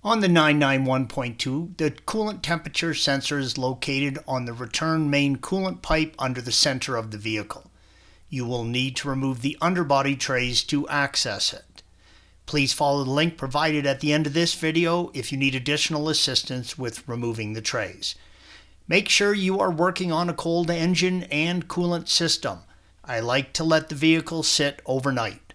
On the 991.2, the coolant temperature sensor is located on the return main coolant pipe under the center of the vehicle. You will need to remove the underbody trays to access it. Please follow the link provided at the end of this video if you need additional assistance with removing the trays. Make sure you are working on a cold engine and coolant system. I like to let the vehicle sit overnight.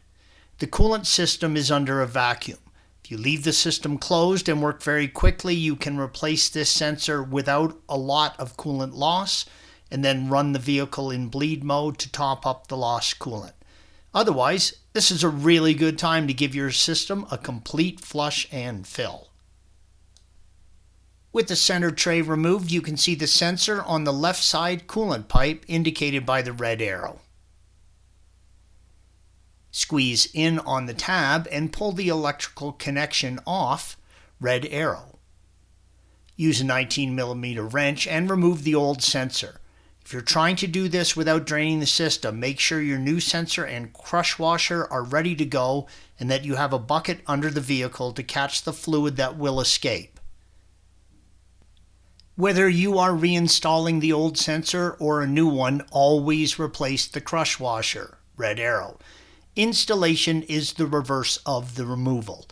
The coolant system is under a vacuum. If you leave the system closed and work very quickly, you can replace this sensor without a lot of coolant loss and then run the vehicle in bleed mode to top up the lost coolant. Otherwise, this is a really good time to give your system a complete flush and fill. With the center tray removed, you can see the sensor on the left side coolant pipe indicated by the red arrow. Squeeze in on the tab and pull the electrical connection off, red arrow. Use a 19mm wrench and remove the old sensor. If you're trying to do this without draining the system, make sure your new sensor and crush washer are ready to go and that you have a bucket under the vehicle to catch the fluid that will escape. Whether you are reinstalling the old sensor or a new one, always replace the crush washer, red arrow. Installation is the reverse of the removal.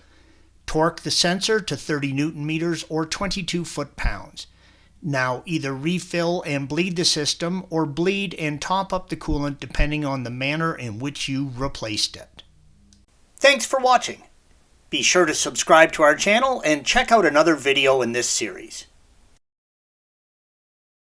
Torque the sensor to 30 Newton meters or 22 foot-pounds. Now either refill and bleed the system or bleed and top up the coolant depending on the manner in which you replaced it. Thanks for watching. Be sure to subscribe to our channel and check out another video in this series.